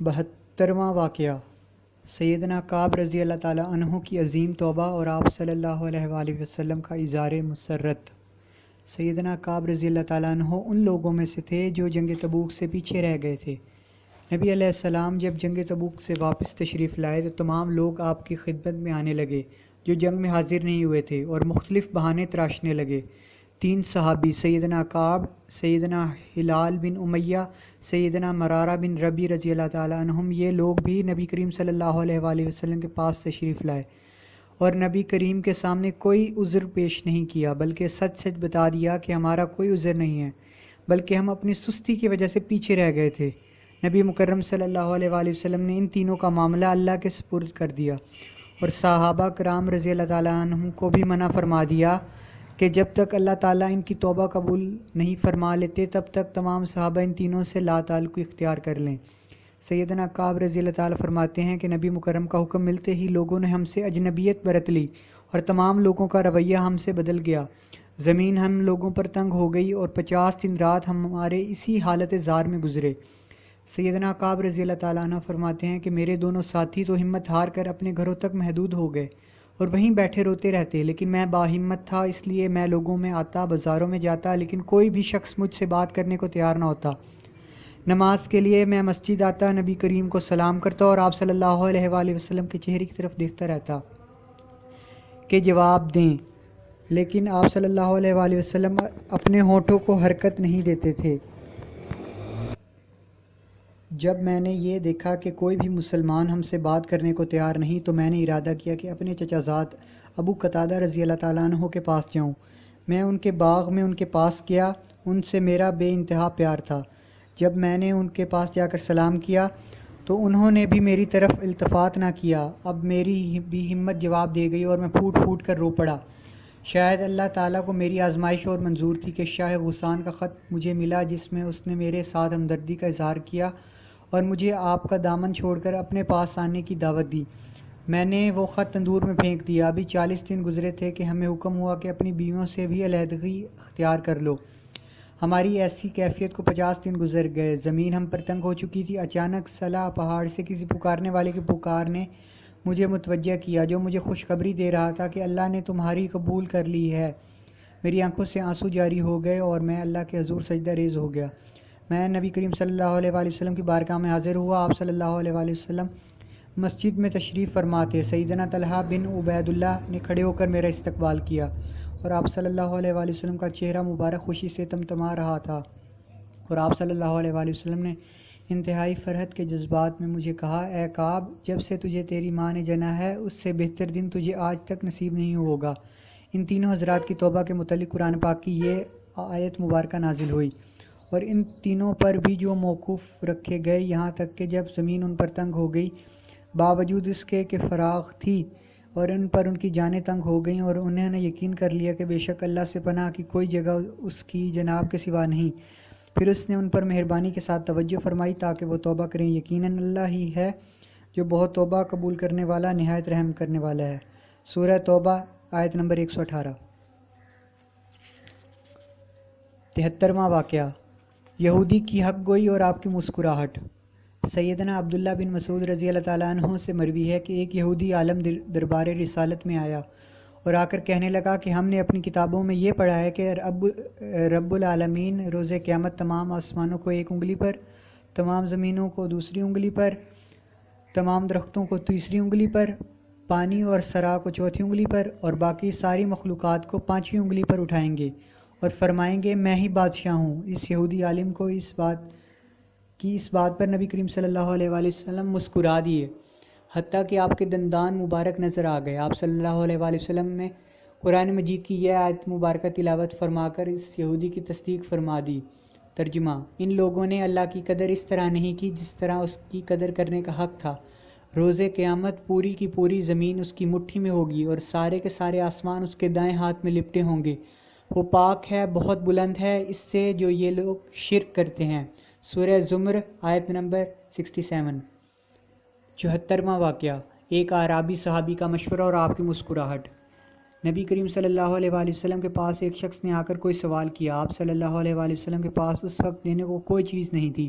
72واں واقعہ سیدنا کعب رضی اللہ تعالیٰ عنہ کی عظیم توبہ اور آپ صلی اللہ علیہ وآلہ وسلم کا اظہار مسرت۔ سیدنا کعب رضی اللہ تعالیٰ عنہ ان لوگوں میں سے تھے جو جنگ تبوک سے پیچھے رہ گئے تھے۔ نبی علیہ السلام جب جنگ تبوک سے واپس تشریف لائے تو تمام لوگ آپ کی خدمت میں آنے لگے جو جنگ میں حاضر نہیں ہوئے تھے اور مختلف بہانے تراشنے لگے۔ 3 صحابی سیدنا کعب، سیدنا ہلال بن امیہ، سیدنا مرارہ بن ربی رضی اللہ تعالیٰ عنہم، یہ لوگ بھی نبی کریم صلی اللہ علیہ وآلہ وسلم کے پاس تشریف لائے اور نبی کریم کے سامنے کوئی عذر پیش نہیں کیا، بلکہ سچ سچ بتا دیا کہ ہمارا کوئی عذر نہیں ہے، بلکہ ہم اپنی سستی کی وجہ سے پیچھے رہ گئے تھے۔ نبی مکرم صلی اللہ علیہ وآلہ وسلم نے ان تینوں کا معاملہ اللہ کے سپرد کر دیا اور صحابہ کرام رضی اللہ تعالیٰ عنہم کو بھی منع فرما دیا کہ جب تک اللہ تعالیٰ ان کی توبہ قبول نہیں فرما لیتے تب تک تمام صحابہ ان تینوں سے لا تعلق اختیار کر لیں۔ سیدنا کعب رضی اللہ تعالیٰ فرماتے ہیں کہ نبی مکرم کا حکم ملتے ہی لوگوں نے ہم سے اجنبیت برت لی اور تمام لوگوں کا رویہ ہم سے بدل گیا۔ زمین ہم لوگوں پر تنگ ہو گئی اور 50 دن رات ہمارے اسی حالت زار میں گزرے۔ سیدنا کعب رضی اللہ تعالیٰ عنہ فرماتے ہیں کہ میرے دونوں ساتھی تو ہمت ہار کر اپنے گھروں تک محدود ہو گئے اور وہیں بیٹھے روتے رہتے، لیکن میں باہمت تھا، اس لیے میں لوگوں میں آتا، بازاروں میں جاتا، لیکن کوئی بھی شخص مجھ سے بات کرنے کو تیار نہ ہوتا۔ نماز کے لیے میں مسجد آتا، نبی کریم کو سلام کرتا اور آپ صلی اللہ علیہ وآلہ وسلم کے چہرے کی طرف دیکھتا رہتا کہ جواب دیں، لیکن آپ صلی اللہ علیہ وآلہ وسلم اپنے ہونٹوں کو حرکت نہیں دیتے تھے۔ جب میں نے یہ دیکھا کہ کوئی بھی مسلمان ہم سے بات کرنے کو تیار نہیں تو میں نے ارادہ کیا کہ اپنے چچا زاد ابو قتادہ رضی اللہ تعالیٰ عنہ کے پاس جاؤں۔ میں ان کے باغ میں ان کے پاس گیا، ان سے میرا بے انتہا پیار تھا۔ جب میں نے ان کے پاس جا کر سلام کیا تو انہوں نے بھی میری طرف التفات نہ کیا۔ اب میری بھی ہمت جواب دے گئی اور میں پھوٹ پھوٹ کر رو پڑا۔ شاید اللہ تعالیٰ کو میری آزمائش اور منظور تھی کہ شاہ غسان کا خط مجھے ملا جس میں اس نے میرے ساتھ ہمدردی کا اظہار کیا اور مجھے آپ کا دامن چھوڑ کر اپنے پاس آنے کی دعوت دی۔ میں نے وہ خط تندور میں پھینک دیا۔ ابھی 40 دن گزرے تھے کہ ہمیں حکم ہوا کہ اپنی بیویوں سے بھی علیحدگی اختیار کر لو۔ ہماری ایسی کیفیت کو 50 دن گزر گئے، زمین ہم پر تنگ ہو چکی تھی۔ اچانک صلا پہاڑ سے کسی پکارنے والے کی پکار نے مجھے متوجہ کیا، جو مجھے خوشخبری دے رہا تھا کہ اللہ نے تمہاری قبول کر لی ہے۔ میری آنکھوں سے آنسو جاری ہو گئے اور میں اللہ کے حضور سجدہ ریز ہو گیا۔ میں نبی کریم صلی اللہ علیہ وآلہ وسلم کی بارگاہ میں حاضر ہوا۔ آپ صلی اللہ علیہ وآلہ وسلم مسجد میں تشریف فرما تھے۔ سیدنا طلحہ بن عبید اللہ نے کھڑے ہو کر میرا استقبال کیا اور آپ صلی اللہ علیہ وآلہ وسلم کا چہرہ مبارک خوشی سے تمتما رہا تھا، اور آپ صلی اللہ علیہ وآلہ وسلم نے انتہائی فرحت کے جذبات میں مجھے کہا، اے کعب، جب سے تجھے تیری ماں نے جنا ہے اس سے بہتر دن تجھے آج تک نصیب نہیں ہوگا۔ ان تینوں حضرات کی توبہ کے متعلق قرآن پاک کی یہ آیت مبارکہ نازل ہوئی اور ان تینوں پر بھی جو موقوف رکھے گئے، یہاں تک کہ جب زمین ان پر تنگ ہو گئی، باوجود اس کے کہ فراغ تھی، اور ان پر ان کی جانیں تنگ ہو گئیں اور انہوں نے یقین کر لیا کہ بے شک اللہ سے پناہ کی کوئی جگہ اس کی جناب کے سوا نہیں، پھر اس نے ان پر مہربانی کے ساتھ توجہ فرمائی تاکہ وہ توبہ کریں۔ یقیناً اللہ ہی ہے جو بہت توبہ قبول کرنے والا، نہایت رحم کرنے والا ہے۔ سورہ توبہ آیت نمبر 118۔ 73واں واقعہ یہودی کی حق گوئی اور آپ کی مسکراہٹ۔ سیدنا عبداللہ بن مسعود رضی اللہ تعالیٰ عنہ سے مروی ہے کہ ایک یہودی عالم دربار رسالت میں آیا اور آ کر کہنے لگا کہ ہم نے اپنی کتابوں میں یہ پڑھا ہے کہ رب العالمین روز قیامت تمام آسمانوں کو ایک انگلی پر، تمام زمینوں کو دوسری انگلی پر، تمام درختوں کو تیسری انگلی پر، پانی اور سرا کو چوتھی انگلی پر اور باقی ساری مخلوقات کو 5ویں انگلی پر اٹھائیں گے اور فرمائیں گے میں ہی بادشاہ ہوں۔ اس یہودی عالم کو اس بات پر نبی کریم صلی اللہ علیہ وآلہ وسلم مسکرا دیے، حتیٰ کہ آپ کے دندان مبارک نظر آ گئے۔ آپ صلی اللہ علیہ وآلہ وسلم نے قرآن مجید کی یہ آیت مبارکہ تلاوت فرما کر اس یہودی کی تصدیق فرما دی۔ ترجمہ: ان لوگوں نے اللہ کی قدر اس طرح نہیں کی جس طرح اس کی قدر کرنے کا حق تھا۔ روز قیامت پوری کی پوری زمین اس کی مٹھی میں ہوگی اور سارے کے سارے آسمان اس کے دائیں ہاتھ میں لپٹے ہوں گے۔ وہ پاک ہے، بہت بلند ہے اس سے جو یہ لوگ شرک کرتے ہیں۔ سورہ زمر آیت نمبر 67۔ 74واں واقعہ ایک اعرابی صحابی کا مشورہ اور آپ کی مسکراہٹ۔ نبی کریم صلی اللہ علیہ وآلہ وسلم کے پاس ایک شخص نے آ کر کوئی سوال کیا۔ آپ صلی اللہ علیہ وآلہ وسلم کے پاس اس وقت دینے کو کوئی چیز نہیں تھی۔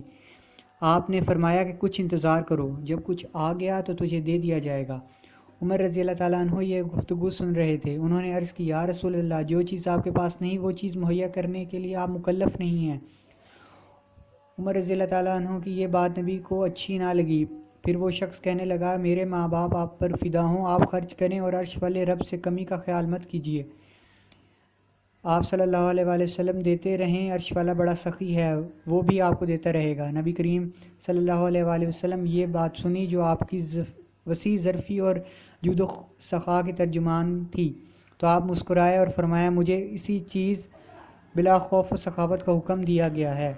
آپ نے فرمایا کہ کچھ انتظار کرو، جب کچھ آ گیا تو تجھے دے دیا جائے گا۔ عمر رضی اللہ تعالیٰ عنہ یہ گفتگو سن رہے تھے۔ انہوں نے عرض کی، یا رسول اللہ، جو چیز آپ کے پاس نہیں وہ چیز مہیا کرنے کے لیے آپ مکلف نہیں ہیں۔ عمر رضی اللہ تعالیٰ عنہ کی یہ بات نبی کو اچھی نہ لگی۔ پھر وہ شخص کہنے لگا، میرے ماں باپ آپ پر فدا ہوں، آپ خرچ کریں اور عرش والے رب سے کمی کا خیال مت کیجیے۔ آپ صلی اللہ علیہ وآلہ وسلم دیتے رہیں، عرش والا بڑا سخی ہے، وہ بھی آپ کو دیتا رہے گا۔ نبی کریم صلی اللہ علیہ وآلہ وسلم یہ بات سنی جو آپ کی وسیع ظرفی اور جود و سخا کی ترجمان تھی، تو آپ مسکرائے اور فرمایا، مجھے اسی چیز بلا خوف و سخاوت کا حکم دیا گیا ہے۔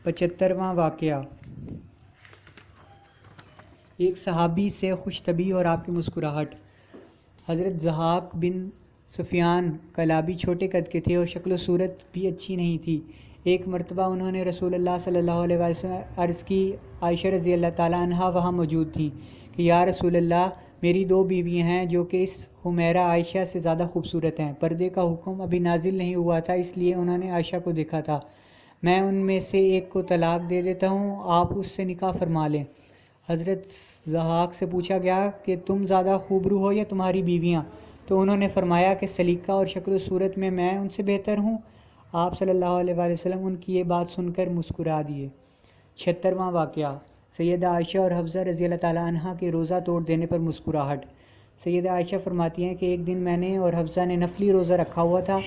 75واں واقعہ، ایک صحابی سے خوش طبعی اور آپ کی مسکراہٹ۔ حضرت ضحاک بن سفیان کلابی چھوٹے قد کے تھے اور شکل و صورت بھی اچھی نہیں تھی۔ ایک مرتبہ انہوں نے رسول اللہ صلی اللہ علیہ وسلم عرض کی، عائشہ رضی اللہ تعالیٰ عنہا وہاں موجود تھیں، کہ یا رسول اللہ، میری 2 بیویاں ہیں جو کہ اس حمیرہ عائشہ سے زیادہ خوبصورت ہیں۔ پردے کا حکم ابھی نازل نہیں ہوا تھا، اس لیے انہوں نے عائشہ کو دیکھا تھا۔ میں ان میں سے ایک کو طلاق دے دیتا ہوں، آپ اس سے نکاح فرما لیں۔ حضرت ضحاک سے پوچھا گیا کہ تم زیادہ خوبرو ہو یا تمہاری بیویاں؟ تو انہوں نے فرمایا کہ سلیقہ اور شکل و صورت میں ان سے بہتر ہوں۔ آپ صلی اللہ علیہ وآلہ وسلم ان کی یہ بات سن کر مسکرا دیے۔ 76واں واقعہ، سیدہ عائشہ اور حفصہ رضی اللہ تعالیٰ عنہ کے روزہ توڑ دینے پر مسکراہٹ۔ سیدہ عائشہ فرماتی ہیں کہ ایک دن میں نے اور حفصہ نے نفلی روزہ رکھا ہوا تھا۔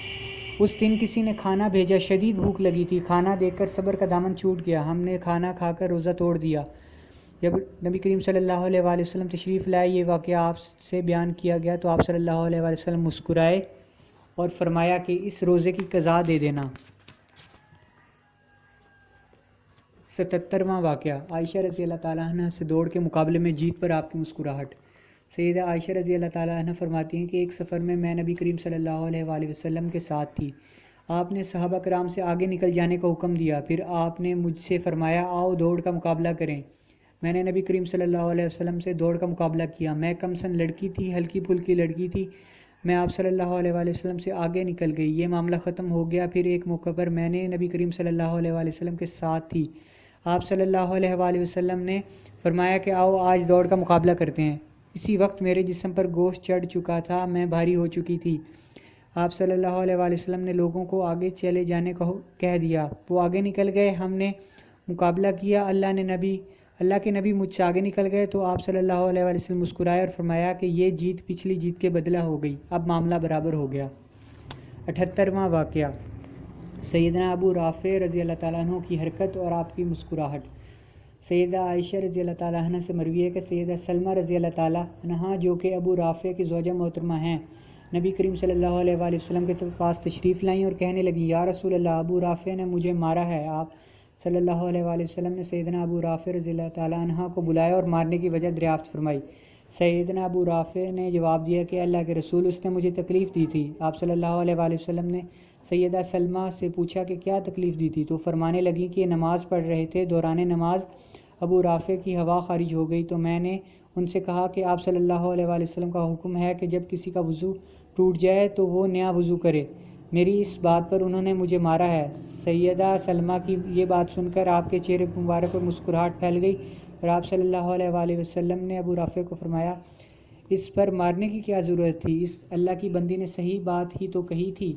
اس دن کسی نے کھانا بھیجا، شدید بھوک لگی تھی، کھانا دیکھ کر صبر کا دامن چھوٹ گیا، ہم نے کھانا کھا کر روزہ توڑ دیا۔ جب نبی کریم صلی اللہ علیہ وآلہ وسلم تشریف لائے، یہ واقعہ آپ سے بیان کیا گیا تو آپ صلی اللہ علیہ وآلہ وسلم مسکرائے اور فرمایا کہ اس روزے کی قضا دے دینا۔ 77واں واقعہ، عائشہ رضی اللہ تعالیٰ عنہ سے دوڑ کے مقابلے میں جیت پر آپ کی مسکراہٹ۔ سیدہ عائشہ رضی اللہ تعالیٰ عنہ فرماتی ہیں کہ ایک سفر میں نبی کریم صلی اللہ علیہ وآلہ وسلم کے ساتھ تھی۔ آپ نے صحابہ کرام سے آگے نکل جانے کا حکم دیا، پھر آپ نے مجھ سے فرمایا، آؤ دوڑ کا مقابلہ کریں۔ میں نے نبی کریم صلی اللہ علیہ وسلم سے دوڑ کا مقابلہ کیا۔ میں کم سن لڑکی تھی، ہلکی پھلکی لڑکی تھی، میں آپ صلی اللہ علیہ وآلہ وسلم سے آگے نکل گئی، یہ معاملہ ختم ہو گیا۔ پھر ایک موقع پر میں نے نبی کریم صلی اللہ علیہ وآلہ وسلم کے ساتھ تھی، آپ صلی اللہ علیہ وآلہ وسلم نے فرمایا کہ آؤ آج دوڑ کا مقابلہ کرتے ہیں۔ اسی وقت میرے جسم پر گوشت چڑھ چکا تھا، میں بھاری ہو چکی تھی۔ آپ صلی اللہ علیہ وآلہ وسلم نے لوگوں کو آگے چلے جانے کا کہہ دیا، وہ آگے نکل گئے، ہم نے مقابلہ کیا، اللہ کے نبی مجھ سے آگے نکل گئے تو آپ صلی اللہ علیہ وآلہ وسلم مسکرائے اور فرمایا کہ یہ جیت پچھلی جیت کے بدلہ ہو گئی، اب معاملہ برابر ہو گیا۔ 78واں واقعہ، سیدنا ابو رافع رضی اللہ تعالیٰ عنہ کی حرکت اور آپ کی مسکراہٹ۔ سیدہ عائشہ رضی اللہ تعالیٰ عنہ سے مروی ہے کہ سیدہ سلمہ رضی اللہ تعالیٰ عنہ جو کہ ابو رافع کی زوجہ محترمہ ہیں، نبی کریم صلی اللہ علیہ وآلہ وسلم کے پاس تشریف لائیں اور کہنے لگیں، یا رسول اللہ، ابو رافع نے مجھے مارا ہے۔ آپ صلی اللہ علیہ وآلہ وسلم نے سیدنا ابو رافع رضی اللہ تعالیٰ عنہ کو بلایا اور مارنے کی وجہ دریافت فرمائی۔ سیدنا ابو رافع نے جواب دیا کہ اللہ کے رسول، اس نے مجھے تکلیف دی تھی۔ آپ صلی اللہ علیہ وآلہ وسلم نے سیدہ سلمہ سے پوچھا کہ کیا تکلیف دی تھی، تو فرمانے لگیں کہ یہ نماز پڑھ رہے تھے، دوران نماز ابو رافع کی ہوا خارج ہو گئی تو میں نے ان سے کہا کہ آپ صلی اللہ علیہ وآلہ وسلم کا حکم ہے کہ جب کسی کا وضو ٹوٹ جائے تو وہ نیا وضو کرے، میری اس بات پر انہوں نے مجھے مارا ہے۔ سیدہ سلمہ کی یہ بات سن کر آپ کے چہرے مبارک پر مسکراہٹ پھیل گئی اور آپ صلی اللہ علیہ وآلہ وسلم نے ابو رافع کو فرمایا، اس پر مارنے کی کیا ضرورت تھی، اس اللہ کی بندی نے صحیح بات ہی تو کہی تھی۔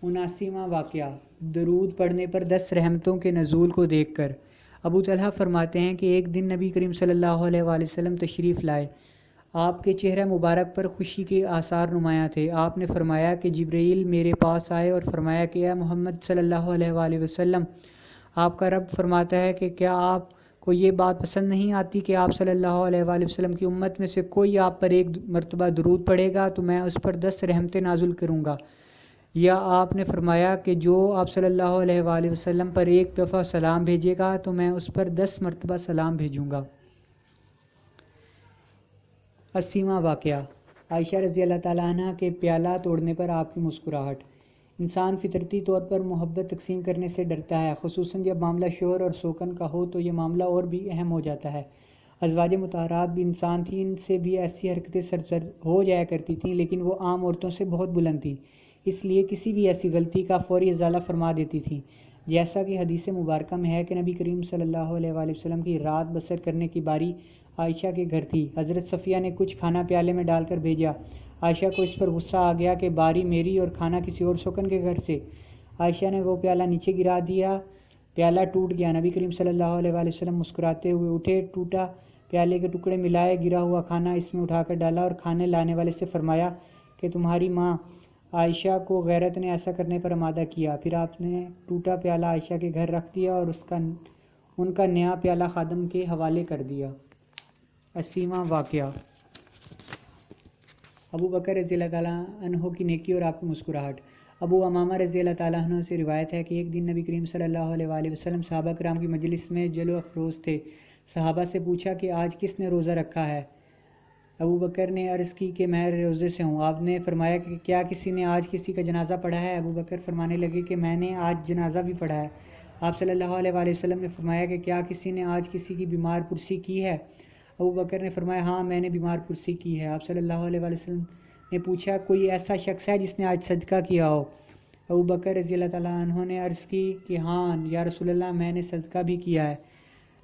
79واں واقعہ، درود پڑھنے پر 10 رحمتوں کے نزول کو دیکھ کر۔ ابو طلحہ فرماتے ہیں کہ ایک دن نبی کریم صلی اللہ علیہ وآلہ وسلم تشریف لائے، آپ کے چہرہ مبارک پر خوشی کے آثار نمایاں تھے۔ آپ نے فرمایا کہ جبرائیل میرے پاس آئے اور فرمایا کہ اے محمد صلی اللہ علیہ وآلہ وسلم، آپ کا رب فرماتا ہے کہ کیا آپ کو یہ بات پسند نہیں آتی کہ آپ صلی اللہ علیہ وآلہ وسلم کی امت میں سے کوئی آپ پر ایک مرتبہ درود پڑھے گا تو میں اس پر 10 رحمتیں نازل کروں گا، یا آپ نے فرمایا کہ جو آپ صلی اللہ علیہ وآلہ وسلم پر ایک دفعہ سلام بھیجے گا تو میں اس پر 10 مرتبہ سلام بھیجوں گا۔ 80واں واقعہ، عائشہ رضی اللہ تعالیٰ عنہ کے پیالہ توڑنے پر آپ کی مسکراہٹ۔ انسان فطرتی طور پر محبت تقسیم کرنے سے ڈرتا ہے، خصوصاً جب معاملہ شوہر اور سوکن کا ہو تو یہ معاملہ اور بھی اہم ہو جاتا ہے۔ ازواج مطہرات بھی انسان تھیں، ان سے بھی ایسی حرکتیں سرزد ہو جایا کرتی تھیں، لیکن وہ عام عورتوں سے بہت بلند تھیں، اس لیے کسی بھی ایسی غلطی کا فوری ازالہ فرما دیتی تھیں۔ جیسا کہ حدیث مبارکہ میں ہے کہ نبی کریم صلی اللہ علیہ وآلہ وسلم کی رات بسر کرنے کی باری عائشہ کے گھر تھی۔ حضرت صفیہ نے کچھ کھانا پیالے میں ڈال کر بھیجا۔ عائشہ کو اس پر غصہ آ گیا کہ باری میری اور کھانا کسی اور سکن کے گھر سے۔ عائشہ نے وہ پیالہ نیچے گرا دیا، پیالہ ٹوٹ گیا۔ نبی کریم صلی اللہ علیہ وآلہ وسلم مسکراتے ہوئے اٹھے، ٹوٹا پیالے کے ٹکڑے ملائے، گرا ہوا کھانا اس میں اٹھا کر ڈالا اور کھانے لانے والے سے فرمایا کہ تمہاری ماں عائشہ کو غیرت نے ایسا کرنے پر آمادہ کیا۔ پھر آپ نے ٹوٹا پیالہ عائشہ کے گھر رکھ دیا اور ان کا نیا پیالہ خادم کے حوالے کر دیا۔ 80واں واقعہ، ابو بکر رضی اللہ تعالیٰ عنہ کی نیکی اور آپ کی مسکراہٹ۔ ابو امامہ رضی اللہ تعالیٰ عنہ سے روایت ہے کہ ایک دن نبی کریم صلی اللہ علیہ وآلہ وسلم صحابہ کرام کی مجلس میں جلو افروز تھے۔ صحابہ سے پوچھا کہ آج کس نے روزہ رکھا ہے؟ ابو بکر نے عرض کی کہ میں روزے سے ہوں۔ آپ نے فرمایا کہ کیا کسی نے آج کسی کا جنازہ پڑھا ہے؟ ابو بکر فرمانے لگے کہ میں نے آج جنازہ بھی پڑھا ہے۔ آپ صلی اللہ علیہ وآلہ وسلم نے فرمایا کہ کیا کسی نے آج کسی کی بیمار پرسی کی ہے؟ ابو بکر نے فرمایا ہاں میں نے بیمار پرسی کی ہے۔ آپ صلی اللہ علیہ وآلہ وسلم نے پوچھا کوئی ایسا شخص ہے جس نے آج صدقہ کیا ہو؟ ابو بکر رضی اللہ تعالیٰ عنہ نے عرض کی کہ ہاں یا رسول اللہ میں نے صدقہ بھی کیا ہے۔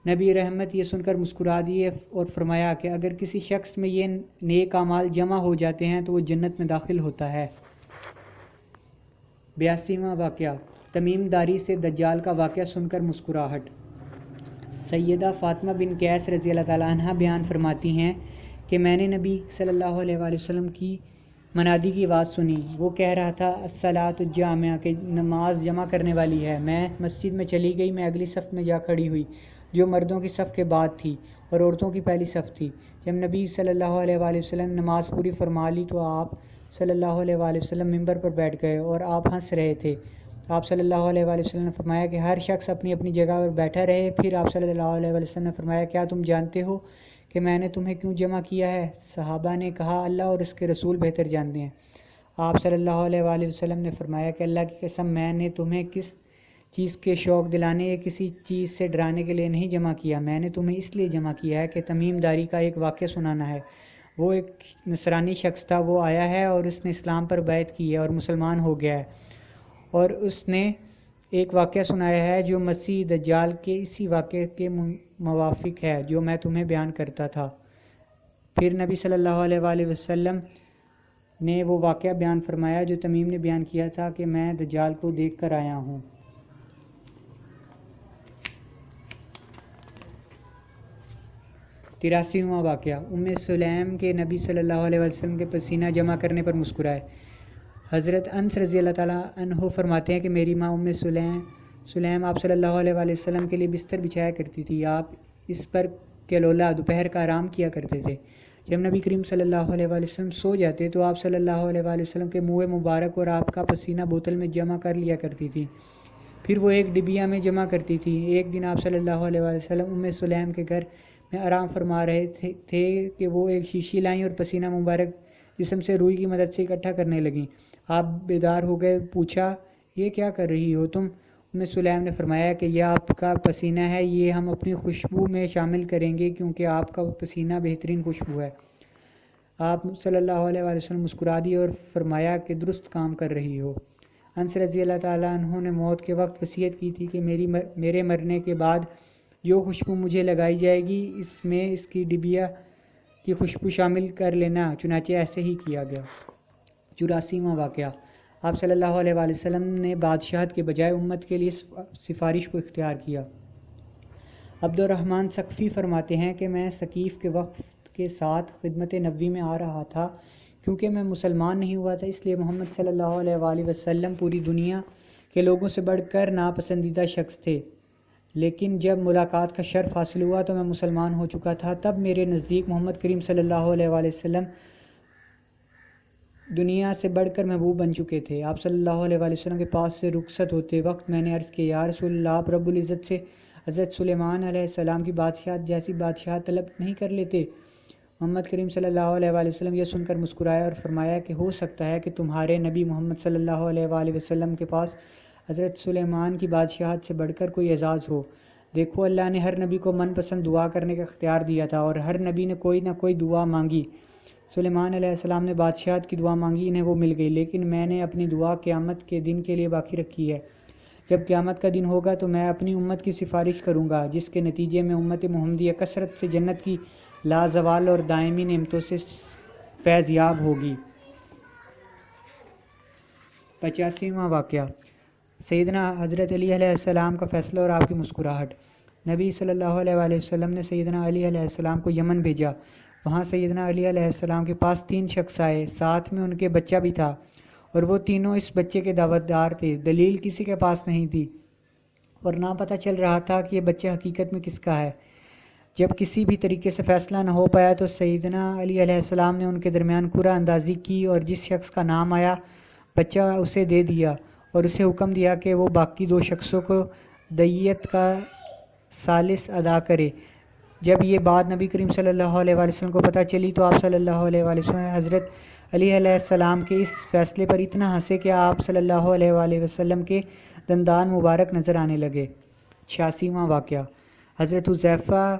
نبی رحمت یہ سن کر مسکرا دیے اور فرمایا کہ اگر کسی شخص میں یہ نیک اعمال جمع ہو جاتے ہیں تو وہ جنت میں داخل ہوتا ہے۔ 82واں واقعہ، تمیم داری سے دجال کا واقعہ سن کر مسکراہٹ۔ سیدہ فاطمہ بن قیس رضی اللہ تعالیٰ عنہ بیان فرماتی ہیں کہ میں نے نبی صلی اللہ علیہ وآلہ وسلم کی منادی کی آواز سنی۔ وہ کہہ رہا تھا الصلاۃ الجامعہ کہ نماز جمع کرنے والی ہے۔ میں مسجد میں چلی گئی، میں اگلی صف میں جا کھڑی ہوئی جو مردوں کی صف کے بعد تھی اور عورتوں کی پہلی صف تھی۔ جب نبی صلی اللہ علیہ وآلہ وسلم نماز پوری فرما لی تو آپ صلی اللہ علیہ وآلہ وسلم ممبر پر بیٹھ گئے اور آپ ہنس رہے تھے۔ آپ صلی اللہ علیہ وآلہ وسلم نے فرمایا کہ ہر شخص اپنی اپنی جگہ پر بیٹھا رہے۔ پھر آپ صلی اللہ علیہ وآلہ وسلم نے فرمایا کیا تم جانتے ہو کہ میں نے تمہیں کیوں جمع کیا ہے؟ صحابہ نے کہا اللہ اور اس کے رسول بہتر جانتے ہیں۔ آپ صلی اللہ علیہ وآلہ وسلم نے فرمایا کہ اللہ کی قسم میں نے تمہیں کس چیز کے شوق دلانے یا کسی چیز سے ڈرانے کے لیے نہیں جمع کیا، میں نے تمہیں اس لیے جمع کیا ہے کہ تمیم داری کا ایک واقعہ سنانا ہے۔ وہ ایک نصرانی شخص تھا، وہ آیا ہے اور اس نے اسلام پر بیعت کی ہے اور مسلمان ہو گیا ہے، اور اس نے ایک واقعہ سنایا ہے جو مسیح دجال کے اسی واقعے کے موافق ہے جو میں تمہیں بیان کرتا تھا۔ پھر نبی صلی اللہ علیہ وآلہ وسلم نے وہ واقعہ بیان فرمایا جو تمیم نے بیان کیا تھا کہ میں دجال کو دیکھ کر آیا ہوں۔ 83واں واقعہ، ام سلیم کے نبی صلی اللہ علیہ وسلم کے پسینہ جمع کرنے پر مسکرائے۔ حضرت انس رضی اللہ تعالیٰ عنہ فرماتے ہیں کہ میری ماں ام سلیم آپ صلی اللہ علیہ وآلہ وسلم کے لیے بستر بچھایا کرتی تھی، آپ اس پر کلولا دوپہر کا آرام کیا کرتے تھے۔ جب نبی کریم صلی اللہ علیہ وآلہ وسلم سو جاتے تو آپ صلی اللہ علیہ وآلہ وسلم کے منہ مبارک اور آپ کا پسینہ بوتل میں جمع کر لیا کرتی تھی، پھر وہ ایک ڈبیا میں جمع کرتی تھی۔ ایک دن آپ صلی اللہ علیہ وآلہ وسلم ام سلیم کے گھر میں آرام فرما رہے تھے کہ وہ ایک شیشی لائیں اور پسینہ مبارک جسم سے روئی کی مدد سے اکٹھا کرنے لگیں۔ آپ بیدار ہو گئے، پوچھا یہ کیا کر رہی ہو تم؟ ام سلیم نے فرمایا کہ یہ آپ کا پسینہ ہے، یہ ہم اپنی خوشبو میں شامل کریں گے کیونکہ آپ کا پسینہ بہترین خوشبو ہے۔ آپ صلی اللہ علیہ وآلہ وسلم مسکرا دیے اور فرمایا کہ درست کام کر رہی ہو۔ انس رضی اللہ تعالیٰ عنہ نے موت کے وقت وصیت کی تھی کہ میرے مرنے کے بعد جو خوشبو مجھے لگائی جائے گی اس میں اس کی ڈبیا کی خوشبو شامل کر لینا، چنانچہ ایسے ہی کیا گیا۔ 84واں واقعہ، آپ صلی اللہ علیہ وآلہ وسلم نے بادشاہت کے بجائے امت کے لیے سفارش کو اختیار کیا۔ عبد الرحمن سقفی فرماتے ہیں کہ میں ثقیف کے وقت کے ساتھ خدمت نبوی میں آ رہا تھا، کیونکہ میں مسلمان نہیں ہوا تھا اس لیے محمد صلی اللہ علیہ وآلہ وسلم پوری دنیا کے لوگوں سے بڑھ کر ناپسندیدہ شخص تھے، لیکن جب ملاقات کا شرف حاصل ہوا تو میں مسلمان ہو چکا تھا۔ تب میرے نزدیک محمد کریم صلی اللہ علیہ وآلہ وسلم دنیا سے بڑھ کر محبوب بن چکے تھے۔ آپ صلی اللہ علیہ وآلہ وسلم کے پاس سے رخصت ہوتے وقت میں نے عرض کیا یا رسول اللہ، آپ رب العزت سے حضرت سلیمان علیہ السلام کی بادشاہت جیسی بادشاہت طلب نہیں کر لیتے؟ محمد کریم صلی اللہ علیہ وآلہ وسلم یہ سن کر مسکرایا اور فرمایا کہ ہو سکتا ہے کہ تمہارے نبی محمد صلی اللہ علیہ وآلہ وسلم کے پاس حضرت سلیمان کی بادشاہت سے بڑھ کر کوئی اعزاز ہو۔ دیکھو اللہ نے ہر نبی کو من پسند دعا کرنے کا اختیار دیا تھا اور ہر نبی نے کوئی نہ کوئی دعا مانگی۔ سلیمان علیہ السلام نے بادشاہت کی دعا مانگی، انہیں وہ مل گئی، لیکن میں نے اپنی دعا قیامت کے دن کے لیے باقی رکھی ہے۔ جب قیامت کا دن ہوگا تو میں اپنی امت کی سفارش کروں گا، جس کے نتیجے میں امت محمدیہ کثرت سے جنت کی لازوال اور دائمی نعمتوں سے فیض یاب ہوگی۔ 85واں واقعہ، سیدنا حضرت علی علیہ السلام کا فیصلہ اور آپ کی مسکراہٹ۔ نبی صلی اللہ علیہ وآلہ وسلم نے سیدنا علی علیہ السلام کو یمن بھیجا۔ وہاں سیدنا علی علیہ السلام کے پاس 3 شخص آئے، ساتھ میں ان کے بچہ بھی تھا، اور وہ تینوں اس بچے کے دعوتدار تھے۔ دلیل کسی کے پاس نہیں تھی اور نہ پتہ چل رہا تھا کہ یہ بچہ حقیقت میں کس کا ہے۔ جب کسی بھی طریقے سے فیصلہ نہ ہو پایا تو سیدنا علی علیہ السلام نے ان کے درمیان قرعہ اندازی کی اور جس شخص کا نام آیا بچہ اسے دے دیا اور اسے حکم دیا کہ وہ باقی 2 شخصوں کو دیت کا ثالث ادا کرے۔ جب یہ بات نبی کریم صلی اللہ علیہ وآلہ وسلم کو پتہ چلی تو آپ صلی اللہ علیہ وآلہ وسلم حضرت علی علیہ السلام کے اس فیصلے پر اتنا ہنسے کہ آپ صلی اللہ علیہ وآلہ وسلم کے دندان مبارک نظر آنے لگے۔ 86واں واقعہ، حضرت حذیفہ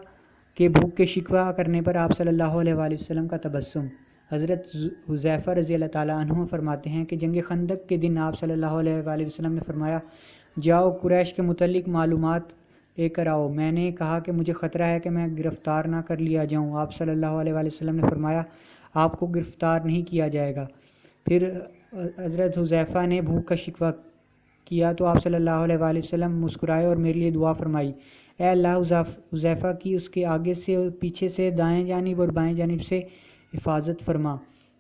کے بھوک کے شکوہ کرنے پر آپ صلی اللہ علیہ وآلہ وسلم کا تبسم۔ حضرت حذیفہ رضی اللہ تعالیٰ عنہ فرماتے ہیں کہ جنگ خندق کے دن آپ صلی اللہ علیہ وآلہ وسلم نے فرمایا، جاؤ قریش کے متعلق معلومات لے کر آؤ۔ میں نے کہا کہ مجھے خطرہ ہے کہ میں گرفتار نہ کر لیا جاؤں۔ آپ صلی اللہ علیہ وآلہ وسلم نے فرمایا، آپ کو گرفتار نہیں کیا جائے گا۔ پھر حضرت حذیفہ نے بھوک کا شکوہ کیا تو آپ صلی اللہ علیہ وآلہ وسلم مسکرائے اور میرے لیے دعا فرمائی، اے اللہ حذیفہ کی اس کے آگے سے اور پیچھے سے، دائیں جانب اور بائیں جانب سے حفاظت فرما۔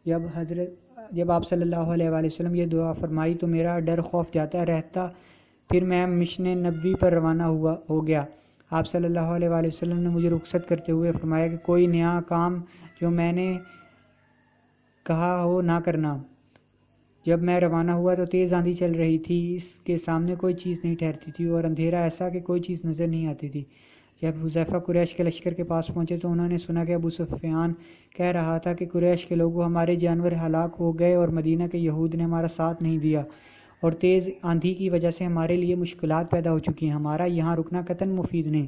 جب آپ صلی اللہ علیہ وآلہ وسلم یہ دعا فرمائی تو میرا ڈر خوف جاتا رہتا۔ پھر میں مشن نبوی پر روانہ ہو گیا۔ آپ صلی اللہ علیہ وآلہ وسلم نے مجھے رخصت کرتے ہوئے فرمایا کہ کوئی نیا کام جو میں نے کہا ہو نہ کرنا۔ جب میں روانہ ہوا تو تیز آندھی چل رہی تھی، اس کے سامنے کوئی چیز نہیں ٹھہرتی تھی اور اندھیرا ایسا کہ کوئی چیز نظر نہیں آتی تھی۔ جب حذیفہ قریش کے لشکر کے پاس پہنچے تو انہوں نے سنا کہ ابو سفیان کہہ رہا تھا کہ قریش کے لوگوں، ہمارے جانور ہلاک ہو گئے اور مدینہ کے یہود نے ہمارا ساتھ نہیں دیا اور تیز آندھی کی وجہ سے ہمارے لیے مشکلات پیدا ہو چکی ہیں، ہمارا یہاں رکنا قطعاً مفید نہیں،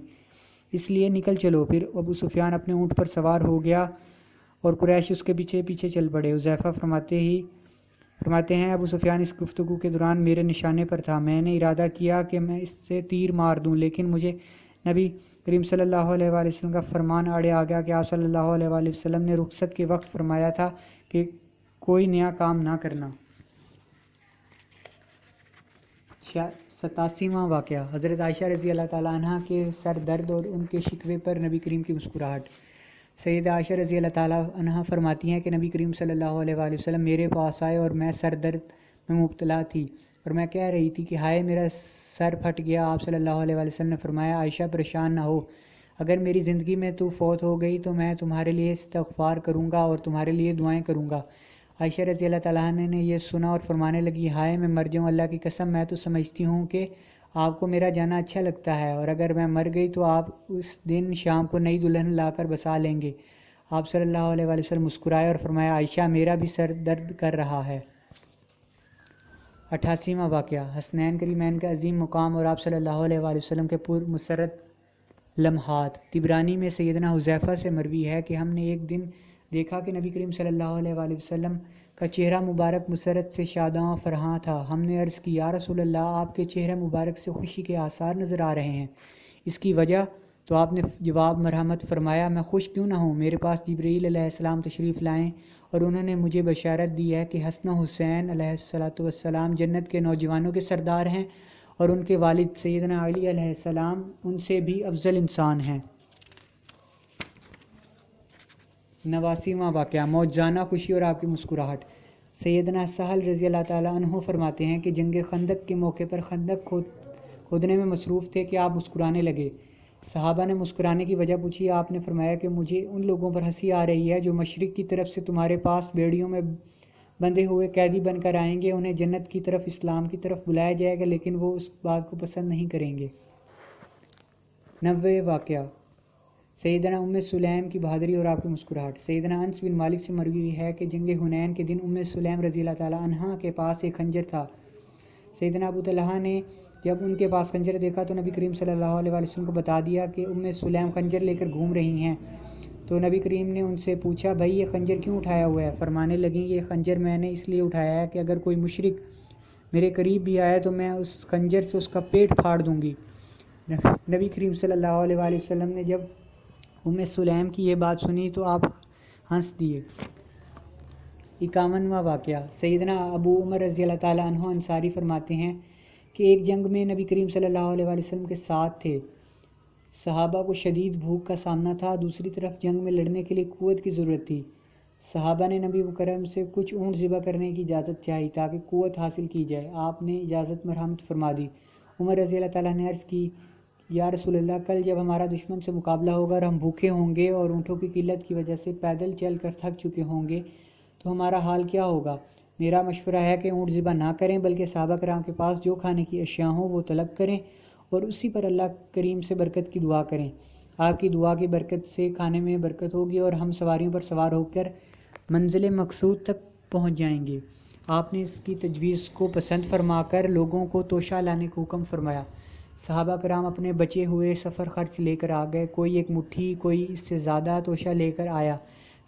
اس لیے نکل چلو۔ پھر ابو سفیان اپنے اونٹ پر سوار ہو گیا اور قریش اس کے پیچھے پیچھے چل پڑے۔ حذیفہ فرماتے ہیں ابو سفیان اس گفتگو کے دوران میرے نشانے پر تھا۔ میں نے ارادہ کیا کہ میں اس سے تیر مار دوں، لیکن مجھے نبی کریم صلی اللہ علیہ وآلہ وسلم کا فرمان آڑے آ گیا کہ آپ صلی اللہ علیہ وآلہ وسلم نے رخصت کے وقت فرمایا تھا کہ کوئی نیا کام نہ کرنا۔ 87واں واقعہ، حضرت عائشہ رضی اللہ تعالیٰ عنہ کے سر درد اور ان کے شکوے پر نبی کریم کی مسکراہٹ۔ سیدہ عائشہ رضی اللہ تعالیٰ عنہ فرماتی ہیں کہ نبی کریم صلی اللہ علیہ وآلہ وسلم میرے پاس آئے اور میں سر درد میں مبتلا تھی اور میں کہہ رہی تھی کہ ہائے میرا سر پھٹ گیا۔ آپ صلی اللہ علیہ وآلہ وسلم نے فرمایا، عائشہ پریشان نہ ہو، اگر میری زندگی میں تو فوت ہو گئی تو میں تمہارے لیے استغفار کروں گا اور تمہارے لیے دعائیں کروں گا۔ عائشہ رضی اللہ تعالیٰ عنہ نے یہ سنا اور فرمانے لگی، ہائے میں مر جاؤں، اللہ کی قسم میں تو سمجھتی ہوں کہ آپ کو میرا جانا اچھا لگتا ہے، اور اگر میں مر گئی تو آپ اس دن شام کو نئی دلہن لا کر بسا لیں گے۔ آپ صلی اللہ علیہ وآلہ وسلم مسکرائے اور فرمایا، عائشہ میرا بھی سر درد کر رہا ہے۔ 88واں واقعہ، حسنین کریمین کا عظیم مقام اور آپ صلی اللہ علیہ وآلہ وسلم کے پر مسرت لمحات۔ طبرانی میں سیدنا حذیفہ سے مروی ہے کہ ہم نے ایک دن دیکھا کہ نبی کریم صلی اللہ علیہ وآلہ وسلم کا چہرہ مبارک مسرت سے شاداں فرحاں تھا۔ ہم نے عرض کی، یا رسول اللہ، آپ کے چہرہ مبارک سے خوشی کے آثار نظر آ رہے ہیں، اس کی وجہ؟ تو آپ نے جواب مرحمت فرمایا، میں خوش کیوں نہ ہوں، میرے پاس جبرائیل علیہ السلام تشریف لائیں اور انہوں نے مجھے بشارت دی ہے کہ حسن و حسین علیہ السلام جنت کے نوجوانوں کے سردار ہیں اور ان کے والد سیدنا علی علیہ السلام ان سے بھی افضل انسان ہیں۔ 89واں واقعہ، موجزانہ خوشی اور آپ کی مسکراہٹ۔ سیدنا سہل رضی اللہ تعالیٰ عنہ فرماتے ہیں کہ جنگ خندق کے موقع پر خندق کھودنے میں مصروف تھے کہ آپ مسکرانے لگے۔ صحابہ نے مسکرانے کی وجہ پوچھی۔ آپ نے فرمایا کہ مجھے ان لوگوں پر ہنسی آ رہی ہے جو مشرق کی طرف سے تمہارے پاس بیڑیوں میں بندھے ہوئے قیدی بن کر آئیں گے، انہیں جنت کی طرف، اسلام کی طرف بلایا جائے گا، لیکن وہ اس بات کو پسند نہیں کریں گے۔ 90واں واقعہ، سیدنا ام سلیم کی بہادری اور آپ کی مسکراہٹ۔ سیدنا انس بن مالک سے مروی ہے کہ جنگ حنین کے دن ام سلیم رضی اللہ تعالیٰ عنہ کے پاس ایک خنجر تھا۔ سیدنا ابو طلحہ نے جب ان کے پاس خنجر دیکھا تو نبی کریم صلی اللہ علیہ وسلم کو بتا دیا کہ ام سلیم خنجر لے کر گھوم رہی ہیں۔ تو نبی کریم نے ان سے پوچھا، بھائی یہ خنجر کیوں اٹھایا ہوا ہے؟ فرمانے لگیں، یہ خنجر میں نے اس لیے اٹھایا ہے کہ اگر کوئی مشرک میرے قریب بھی آیا تو میں اس خنجر سے اس کا پیٹ پھاڑ دوں گی۔ نبی کریم صلی اللہ علیہ وآلہ وسلم نے جب سلیم کی یہ بات سنی تو آپ ہنس دیے۔ 51واں واقعہ، سیدنا ابو عمر رضی اللہ تعالیٰ عنہ انصاری فرماتے ہیں کہ ایک جنگ میں نبی کریم صلی اللہ علیہ وآلہ وسلم کے ساتھ تھے۔ صحابہ کو شدید بھوک کا سامنا تھا، دوسری طرف جنگ میں لڑنے کے لیے قوت کی ضرورت تھی۔ صحابہ نے نبی مکرم سے کچھ اونٹ ذبح کرنے کی اجازت چاہی تاکہ قوت حاصل کی جائے۔ آپ نے اجازت مرحمت فرما دی۔ عمر رضی اللہ تعالیٰ نے عرض کی، یا رسول اللہ، کل جب ہمارا دشمن سے مقابلہ ہوگا اور ہم بھوکے ہوں گے اور اونٹوں کی قلت کی وجہ سے پیدل چل کر تھک چکے ہوں گے تو ہمارا حال کیا ہوگا؟ میرا مشورہ ہے کہ اونٹ ذبح نہ کریں، بلکہ صحابہ کرام کے پاس جو کھانے کی اشیاء ہوں وہ طلب کریں اور اسی پر اللہ کریم سے برکت کی دعا کریں۔ آپ کی دعا کی برکت سے کھانے میں برکت ہوگی اور ہم سواریوں پر سوار ہو کر منزل مقصود تک پہنچ جائیں گے۔ آپ نے اس کی تجویز کو پسند فرما کر لوگوں کو توشہ لانے کو حکم فرمایا۔ صحابہ کرام اپنے بچے ہوئے سفر خرچ لے کر آ گئے، کوئی ایک مٹھی، کوئی اس سے زیادہ توشہ لے کر آیا۔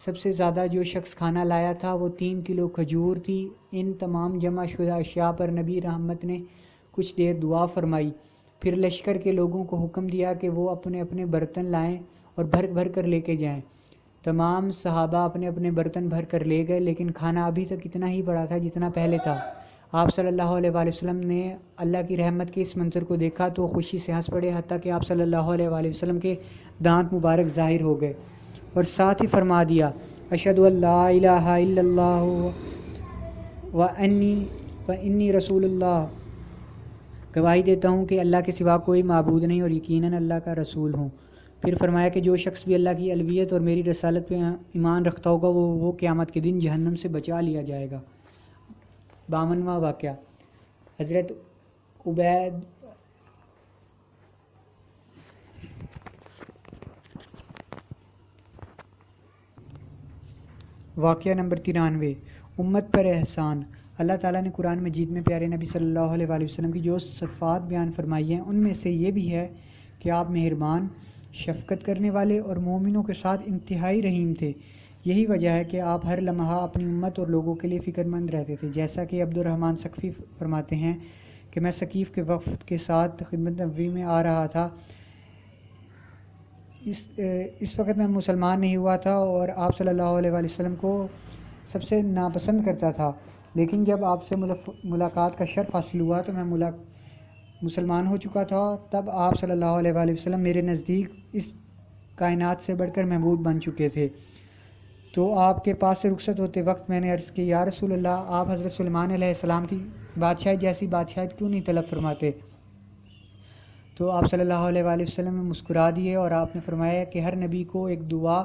سب سے زیادہ جو شخص کھانا لایا تھا وہ 3 کلو کھجور تھی۔ ان تمام جمع شدہ اشیاء پر نبی رحمت نے کچھ دیر دعا فرمائی، پھر لشکر کے لوگوں کو حکم دیا کہ وہ اپنے اپنے برتن لائیں اور بھر بھر کر لے کے جائیں۔ تمام صحابہ اپنے اپنے برتن بھر کر لے گئے، لیکن کھانا ابھی تک اتنا ہی بڑا تھا جتنا پہلے تھا۔ آپ صلی اللہ علیہ وآلہ وسلم نے اللہ کی رحمت کے اس منظر کو دیکھا تو خوشی سے ہنس پڑے، حتیٰ کہ آپ صلی اللہ علیہ وآلہ وسلم کے دانت مبارک ظاہر ہو گئے، اور ساتھ ہی فرما دیا، اشہد ان لا الہ الا اللہ وانی رسول اللہ، گواہی دیتا ہوں کہ اللہ کے سوا کوئی معبود نہیں اور یقیناً اللہ کا رسول ہوں۔ پھر فرمایا کہ جو شخص بھی اللہ کی الوہیت اور میری رسالت پہ ایمان رکھتا ہوگا وہ قیامت کے دن جہنم سے بچا لیا جائے گا۔ 52واں واقعہ، حضرت عبید واقعہ نمبر 93، امت پر احسان۔ اللہ تعالیٰ نے قرآن مجید میں پیارے نبی صلی اللہ علیہ وآلہ وسلم کی جو صفات بیان فرمائی ہیں ان میں سے یہ بھی ہے کہ آپ مہربان، شفقت کرنے والے اور مومنوں کے ساتھ انتہائی رحیم تھے۔ یہی وجہ ہے کہ آپ ہر لمحہ اپنی امت اور لوگوں کے لیے فکر مند رہتے تھے، جیسا کہ عبد الرحمن ثقفی فرماتے ہیں کہ میں ثقیف کے وفد کے ساتھ خدمت نبوی میں آ رہا تھا۔ اس وقت میں مسلمان نہیں ہوا تھا اور آپ صلی اللہ علیہ وآلہ وسلم کو سب سے ناپسند کرتا تھا، لیکن جب آپ سے ملاقات کا شرف حاصل ہوا تو میں مسلمان ہو چکا تھا۔ تب آپ صلی اللہ علیہ وآلہ وسلم میرے نزدیک اس کائنات سے بڑھ کر محبوب بن چکے تھے۔ تو آپ کے پاس سے رخصت ہوتے وقت میں نے عرض کی، یا رسول اللہ، آپ حضرت سلیمان علیہ السلام کی بادشاہت جیسی بادشاہت کیوں نہیں طلب فرماتے؟ تو آپ صلی اللہ علیہ وآلہ وسلم نے مسکرا دیے اور آپ نے فرمایا کہ ہر نبی کو ایک دعا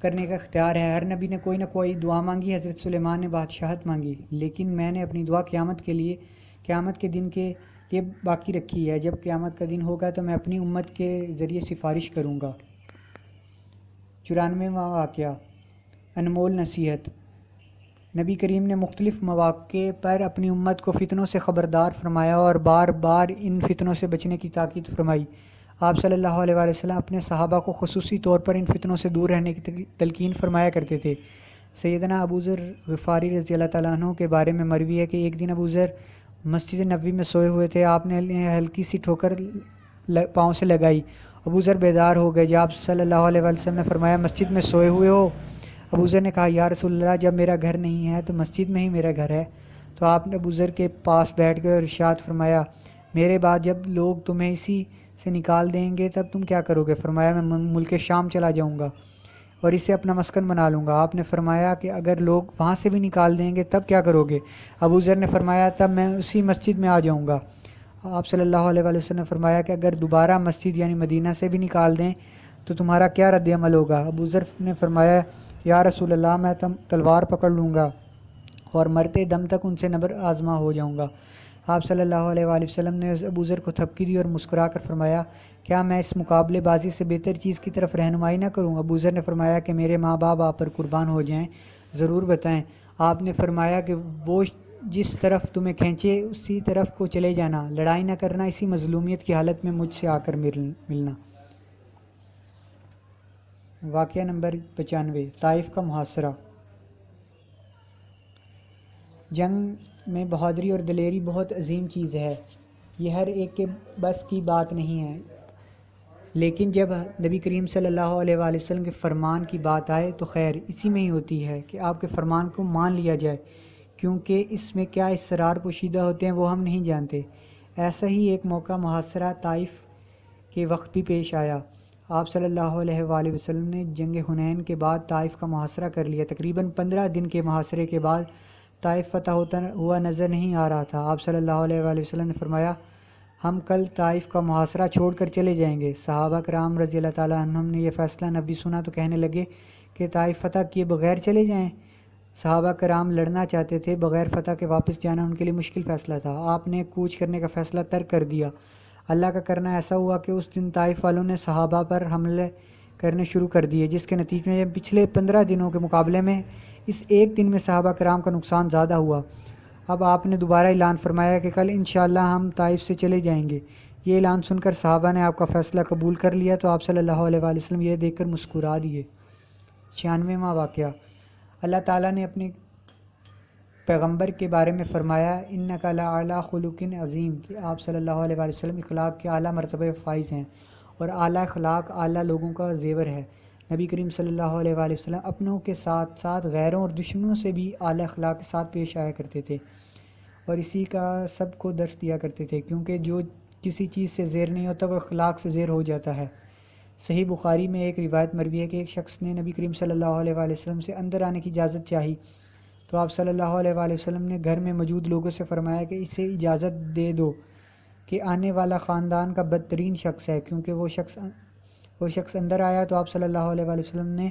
کرنے کا اختیار ہے، ہر نبی نے کوئی نہ کوئی دعا مانگی۔ حضرت سلیمان نے بادشاہت مانگی، لیکن میں نے اپنی دعا قیامت کے دن کے لیے باقی رکھی ہے۔ جب قیامت کا دن ہوگا تو میں اپنی امت کے ذریعے سفارش کروں گا۔ 94واں واقعہ، انمول نصیحت۔ نبی کریم نے مختلف مواقع پر اپنی امت کو فتنوں سے خبردار فرمایا اور بار بار ان فتنوں سے بچنے کی تاکید فرمائی۔ آپ صلی اللہ علیہ وآلہ وسلم اپنے صحابہ کو خصوصی طور پر ان فتنوں سے دور رہنے کی تلقین فرمایا کرتے تھے۔ سیدنا ابو ذر غفاری رضی اللہ تعالیٰ عنہ کے بارے میں مروی ہے کہ ایک دن ابو ذر مسجد نبوی میں سوئے ہوئے تھے، آپ نے ہلکی سی ٹھوکر پاؤں سے لگائی، ابو ذر بیدار ہو گئے۔ جب آپ صلی اللہ علیہ وآلہ وسلم نے فرمایا مسجد میں سوئے ہوئے ہو؟ ابو ذر نے کہا، یا رسول اللہ، جب میرا گھر نہیں ہے تو مسجد میں ہی میرا گھر ہے۔ تو آپ نے ابو ذر کے پاس بیٹھ گئے اور ارشاد فرمایا، میرے بعد جب لوگ تمہیں اسی سے نکال دیں گے تب تم کیا کرو گے؟ فرمایا، میں ملک شام چلا جاؤں گا اور اسے اپنا مسکن بنا لوں گا۔ آپ نے فرمایا کہ اگر لوگ وہاں سے بھی نکال دیں گے تب کیا کرو گے؟ ابو ذر نے فرمایا، تب میں اسی مسجد میں آ جاؤں گا۔ آپ صلی اللہ علیہ وآلہ وسلم نے فرمایا کہ اگر دوبارہ مسجد یعنی مدینہ سے بھی نکال دیں تو تمہارا کیا رد عمل ہوگا؟ ابو ذر نے فرمایا، یا رسول اللہ، میں تلوار پکڑ لوں گا اور مرتے دم تک ان سے نبر آزما ہو جاؤں گا۔ آپ صلی اللہ علیہ وآلہ وسلم نے ابو ذر کو تھپکی دی اور مسکرا کر فرمایا، کیا میں اس مقابلے بازی سے بہتر چیز کی طرف رہنمائی نہ کروں؟ ابو ذر نے فرمایا کہ میرے ماں باپ آپ پر قربان ہو جائیں، ضرور بتائیں۔ آپ نے فرمایا کہ وہ جس طرف تمہیں کھینچے اسی طرف کو چلے جانا، لڑائی نہ کرنا، اسی مظلومیت کی حالت میں مجھ سے آ کر ملنا۔ واقعہ نمبر 95، طائف کا محاصرہ۔ جنگ میں بہادری اور دلیری بہت عظیم چیز ہے، یہ ہر ایک کے بس کی بات نہیں ہے، لیکن جب نبی کریم صلی اللہ علیہ وآلہ وسلم کے فرمان کی بات آئے تو خیر اسی میں ہی ہوتی ہے کہ آپ کے فرمان کو مان لیا جائے، کیونکہ اس میں کیا اسرار پوشیدہ ہوتے ہیں وہ ہم نہیں جانتے۔ ایسا ہی ایک موقع محاصرہ طائف کے وقت بھی پیش آیا۔ آپ صلی اللہ علیہ وآلہ وسلم نے جنگ حنین کے بعد طائف کا محاصرہ کر لیا۔ تقریباً 15 دن کے محاصرے کے بعد طائف فتح ہوتا ہوا نظر نہیں آ رہا تھا۔ آپ صلی اللہ علیہ وآلہ وسلم نے فرمایا، ہم کل طائف کا محاصرہ چھوڑ کر چلے جائیں گے۔ صحابہ کرام رضی اللہ تعالیٰ عنہم نے یہ فیصلہ نبی سنا تو کہنے لگے کہ طائف فتح کیے بغیر چلے جائیں۔ صحابہ کرام لڑنا چاہتے تھے، بغیر فتح کے واپس جانا ان کے لیے مشکل فیصلہ تھا۔ آپ نے کوچ کرنے کا فیصلہ ترک کر دیا۔ اللہ کا کرنا ایسا ہوا کہ اس دن طائف والوں نے صحابہ پر حملے کرنے شروع کر دیے، جس کے نتیجے میں پچھلے 15 دنوں کے مقابلے میں اس ایک دن میں صحابہ کرام کا نقصان زیادہ ہوا۔ اب آپ نے دوبارہ اعلان فرمایا کہ کل انشاءاللہ ہم طائف سے چلے جائیں گے۔ یہ اعلان سن کر صحابہ نے آپ کا فیصلہ قبول کر لیا تو آپ صلی اللہ علیہ وآلہ وسلم یہ دیکھ کر مسکرا دیے۔ 96واں واقعہ، اللہ تعالیٰ نے اپنے پیغمبر کے بارے میں فرمایا، اِنَّکَ لَعَلَىٰ خُلُقٍ عظیم، کہ آپ صلی اللہ علیہ وآلہ وسلم اخلاق کے اعلیٰ مرتبہ فائز ہیں، اور اعلیٰ اخلاق اعلیٰ لوگوں کا زیور ہے۔ نبی کریم صلی اللہ علیہ وآلہ وسلم اپنوں کے ساتھ ساتھ غیروں اور دشمنوں سے بھی اعلیٰ اخلاق کے ساتھ پیش آیا کرتے تھے، اور اسی کا سب کو درس دیا کرتے تھے، کیونکہ جو کسی چیز سے زیر نہیں ہوتا وہ اخلاق سے زیر ہو جاتا ہے۔ صحیح بخاری میں ایک روایت مروی ہے کہ ایک شخص نے نبی کریم صلی اللہ علیہ وآلہ وسلم سے اندر آنے کی اجازت چاہی تو آپ صلی اللہ علیہ وآلہ وسلم نے گھر میں موجود لوگوں سے فرمایا کہ اسے اجازت دے دو کہ آنے والا خاندان کا بدترین شخص ہے، کیونکہ وہ شخص اندر آیا تو آپ صلی اللہ علیہ وآلہ وسلم نے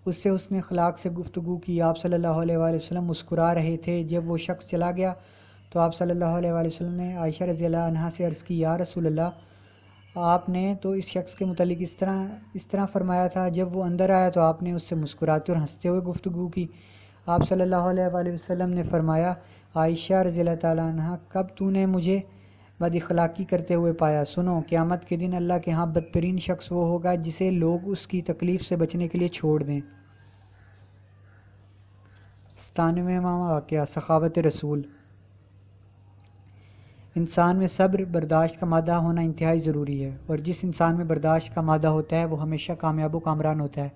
اس سے حسن اخلاق سے گفتگو کی۔ آپ صلی اللہ علیہ وآلہ وسلم مسکرا رہے تھے۔ جب وہ شخص چلا گیا تو آپ صلی اللہ علیہ وآلہ وسلم نے عائشہ رضی اللہ عنہا سے عرض کی، یا رسول اللہ، آپ نے تو اس شخص کے متعلق اس طرح فرمایا تھا، جب وہ اندر آیا تو آپ نے اس سے مسکراتے اور ہنستے ہوئے گفتگو کی۔ آپ صلی اللہ علیہ وآلہ وسلم نے فرمایا، عائشہ رضی اللہ تعالیٰ عنہ، کب تو نے مجھے بد اخلاقی کرتے ہوئے پایا؟ سنو، قیامت کے دن اللہ کے ہاں بدترین شخص وہ ہوگا جسے لوگ اس کی تکلیف سے بچنے کے لیے چھوڑ دیں۔ 97واں واقعہ، سخاوت رسول۔ انسان میں صبر برداشت کا مادہ ہونا انتہائی ضروری ہے، اور جس انسان میں برداشت کا مادہ ہوتا ہے وہ ہمیشہ کامیاب و کامران ہوتا ہے۔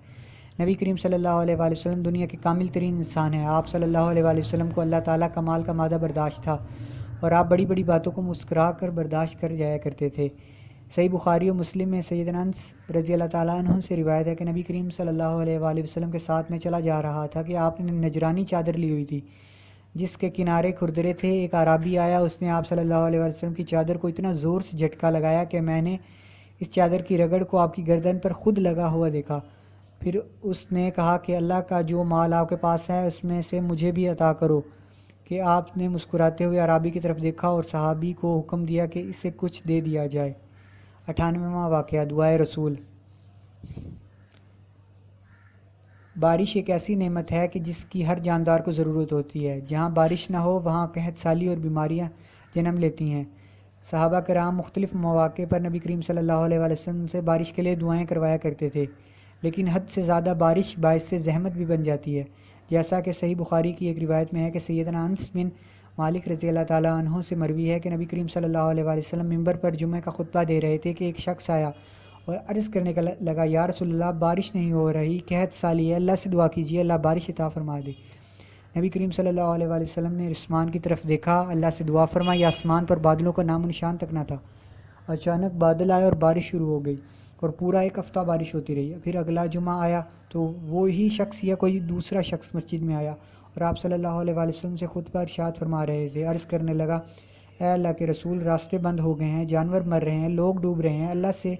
نبی کریم صلی اللہ علیہ وآلہ وسلم دنیا کے کامل ترین انسان ہیں۔ آپ صلی اللہ علیہ وآلہ وسلم کو اللہ تعالیٰ کمال کا مادہ برداشت تھا، اور آپ بڑی بڑی باتوں کو مسکرا کر برداشت کر جایا کرتے تھے۔ صحیح بخاری و مسلم میں سیدنا انس رضی اللہ تعالیٰ عنہ سے روایت ہے کہ نبی کریم صلی اللہ علیہ وآلہ وسلم کے ساتھ میں چلا جا رہا تھا کہ آپ نے نجرانی چادر لی ہوئی تھی جس کے کنارے کھردرے تھے۔ ایک اعرابی آیا، اس نے آپ صلی اللہ علیہ وآلہ وسلم کی چادر کو اتنا زور سے جھٹکا لگایا کہ میں نے اس چادر کی رگڑ کو آپ کی گردن پر خود لگا ہوا دیکھا۔ پھر اس نے کہا کہ اللہ کا جو مال آپ کے پاس ہے اس میں سے مجھے بھی عطا کرو، کہ آپ نے مسکراتے ہوئے اعرابی کی طرف دیکھا اور صحابی کو حکم دیا کہ اسے کچھ دے دیا جائے۔ 98واں واقعہ، دعائے رسول۔ بارش ایک ایسی نعمت ہے کہ جس کی ہر جاندار کو ضرورت ہوتی ہے۔ جہاں بارش نہ ہو وہاں قحط سالی اور بیماریاں جنم لیتی ہیں۔ صحابہ کرام مختلف مواقع پر نبی کریم صلی اللہ علیہ وآلہ وسلم سے بارش کے لیے دعائیں کروایا کرتے تھے، لیکن حد سے زیادہ بارش باعث سے زحمت بھی بن جاتی ہے، جیسا کہ صحیح بخاری کی ایک روایت میں ہے کہ سیدنا انس بن مالک رضی اللہ تعالیٰ عنہ سے مروی ہے کہ نبی کریم صلی اللہ علیہ وآلہ وسلم ممبر پر جمعہ کا خطبہ دے رہے تھے کہ ایک شخص آیا اور عرض کرنے کا لگا، یا رسول اللہ، بارش نہیں ہو رہی، قحط سالی ہے، اللہ سے دعا کیجیے اللہ بارش عطا فرما دے۔ نبی کریم صلی اللہ علیہ وآلہ وسلم نے آسمان کی طرف دیکھا، اللہ سے دعا فرمائی، آسمان پر بادلوں کا نام و نشان تک نہ تھا۔ اچانک بادل آئے اور بارش شروع ہو گئی، اور پورا ایک ہفتہ بارش ہوتی رہی۔ پھر اگلا جمعہ آیا تو وہی شخص یا کوئی دوسرا شخص مسجد میں آیا اور آپ صلی اللہ علیہ وآلہ وسلم سے خطبہ ارشاد فرما رہے تھے۔ عرض کرنے لگا، اے اللہ کے رسول، راستے بند ہو گئے ہیں، جانور مر رہے ہیں، لوگ ڈوب رہے ہیں، اللہ سے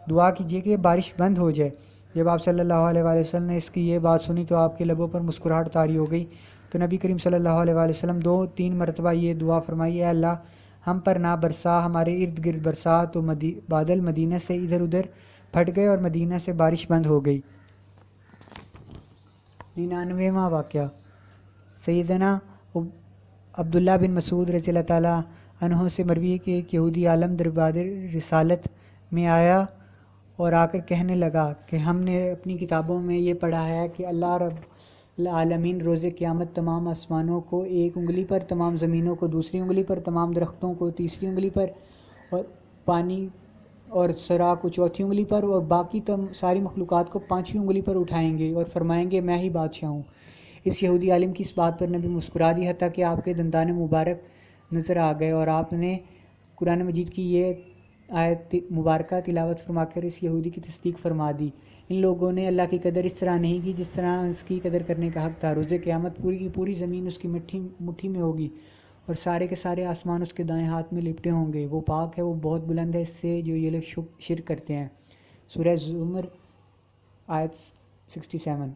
دعا کیجیے کہ بارش بند ہو جائے۔ جب آپ صلی اللہ علیہ وآلہ وسلم نے اس کی یہ بات سنی تو آپ کے لبوں پر مسکراہٹ طاری ہو گئی، تو نبی کریم صلی اللہ علیہ وآلہ وسلم 2-3 مرتبہ یہ دعا فرمائی، اے اللہ، ہم پر نہ برسا، ہمارے ارد گرد برسا، تو بادل مدینہ سے ادھر ادھر پھٹ گئے اور مدینہ سے بارش بند ہو گئی۔ 99واں واقعہ، سیدنا عبداللہ بن مسعود رضی اللہ تعالیٰ عنہ سے مروی کہ ایک یہودی عالم دربار رسالت میں آیا اور آ کر کہنے لگا کہ ہم نے اپنی کتابوں میں یہ پڑھا ہے کہ اللہ رب العالمین روز قیامت تمام آسمانوں کو ایک انگلی پر، تمام زمینوں کو دوسری انگلی پر، تمام درختوں کو تیسری انگلی پر، اور پانی اور صحرا کو چوتھی انگلی پر، اور باقی ساری مخلوقات کو پانچویں انگلی پر اٹھائیں گے اور فرمائیں گے میں ہی بادشاہ ہوں۔ اس یہودی عالم کی اس بات پر نبی مسکرا دی، حتیٰ کہ آپ کے دندان مبارک نظر آ گئے، اور آپ نے قرآن مجید کی یہ آیت مبارکہ تلاوت فرما کر اس یہودی کی تصدیق فرما دی۔ ان لوگوں نے اللہ کی قدر اس طرح نہیں کی جس طرح اس کی قدر کرنے کا حق تھا۔ روز قیامت پوری کی پوری زمین اس کی مٹھی میں ہوگی، اور سارے کے سارے آسمان اس کے دائیں ہاتھ میں لپٹے ہوں گے۔ وہ پاک ہے، وہ بہت بلند ہے اس سے جو یہ لوگ شرک کرتے ہیں۔ سورہ زمر آیت 67۔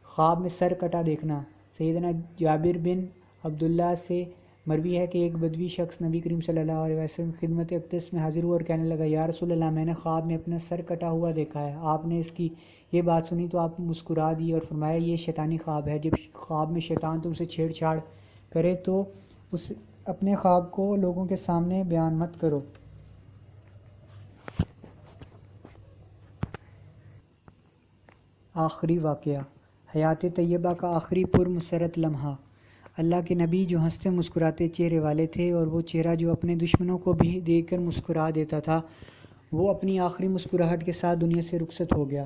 خواب میں سر کٹا دیکھنا۔ سیدنا جابر بن عبداللہ سے مروی ہے کہ ایک بدوی شخص نبی کریم صلی اللہ علیہ وسلم خدمت اقدس میں حاضر ہوا اور کہنے لگا، یا رسول اللہ، میں نے خواب میں اپنا سر کٹا ہوا دیکھا ہے۔ آپ نے اس کی یہ بات سنی تو آپ مسکرا دی اور فرمایا، یہ شیطانی خواب ہے۔ جب خواب میں شیطان تم سے چھیڑ چھاڑ کرے تو اپنے خواب کو لوگوں کے سامنے بیان مت کرو۔ آخری واقعہ، حیات طیبہ کا آخری پر مسرت لمحہ۔ اللہ کے نبی جو ہنستے مسکراتے چہرے والے تھے، اور وہ چہرہ جو اپنے دشمنوں کو بھی دیکھ کر مسکرا دیتا تھا، وہ اپنی آخری مسکراہٹ کے ساتھ دنیا سے رخصت ہو گیا۔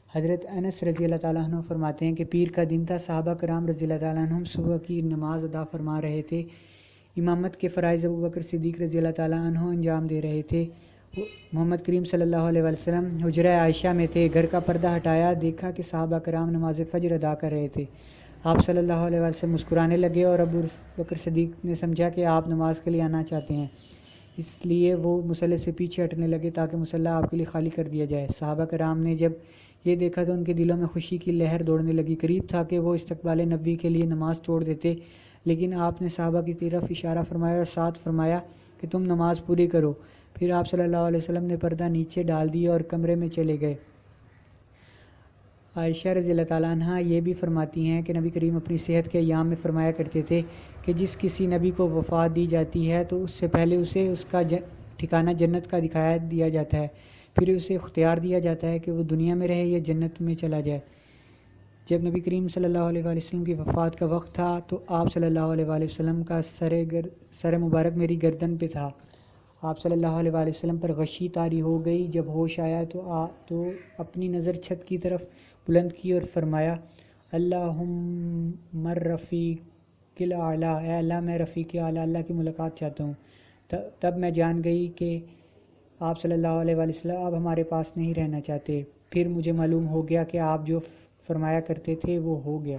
حضرت انس رضی اللہ تعالیٰ عنہ فرماتے ہیں کہ پیر کا دن تھا، صحابہ کرام رضی اللہ تعالیٰ عنہ صبح کی نماز ادا فرما رہے تھے، امامت کے فرائض ابوبکر صدیق رضی اللہ تعالیٰ عنہ انجام دے رہے تھے۔ محمد کریم صلی اللہ علیہ وسلم حجرہ عائشہ میں تھے، گھر کا پردہ ہٹایا، دیکھا کہ صحابہ کرام نماز فجر ادا کر رہے تھے۔ آپ صلی اللہ علیہ وسلم مسکرانے لگے، اور ابو بکر صدیق نے سمجھا کہ آپ نماز کے لیے آنا چاہتے ہیں، اس لیے وہ مصلی سے پیچھے ہٹنے لگے تاکہ مصلی آپ کے لیے خالی کر دیا جائے۔ صحابہ کرام نے جب یہ دیکھا تو ان کے دلوں میں خوشی کی لہر دوڑنے لگی، قریب تھا کہ وہ استقبال نبوی کے لیے نماز توڑ دیتے، لیکن آپ نے صحابہ کی طرف اشارہ فرمایا اور ساتھ فرمایا کہ تم نماز پوری کرو۔ پھر آپ صلی اللہ علیہ وسلم نے پردہ نیچے ڈال دی اور کمرے میں چلے گئے۔ عائشہ رضی اللہ تعالیٰ عنہ یہ بھی فرماتی ہیں کہ نبی کریم اپنی صحت کے ایام میں فرمایا کرتے تھے کہ جس کسی نبی کو وفات دی جاتی ہے تو اس سے پہلے اسے اس کا ٹھکانہ جنت کا دکھایا دیا جاتا ہے، پھر اسے اختیار دیا جاتا ہے کہ وہ دنیا میں رہے یا جنت میں چلا جائے۔ جب نبی کریم صلی اللہ علیہ وآلہ وسلم کی وفات کا وقت تھا تو آپ صلی اللہ علیہ وآلہ وسلم کا سر مبارک میری گردن پہ تھا۔ آپ صلی اللہ علیہ وآلہ وسلم پر غشی طاری ہو گئی۔ جب ہوش آیا تو اپنی نظر چھت کی طرف بلند کی اور فرمایا، اللہم الرفیق الاعلیٰ، اے اللہ میں رفیق اعلیٰ اللہ کی ملاقات چاہتا ہوں۔ تب میں جان گئی کہ آپ صلی اللہ علیہ وآلہ وسلم اب ہمارے پاس نہیں رہنا چاہتے۔ پھر مجھے معلوم ہو گیا کہ آپ جو فرمایا کرتے تھے وہ ہو گیا۔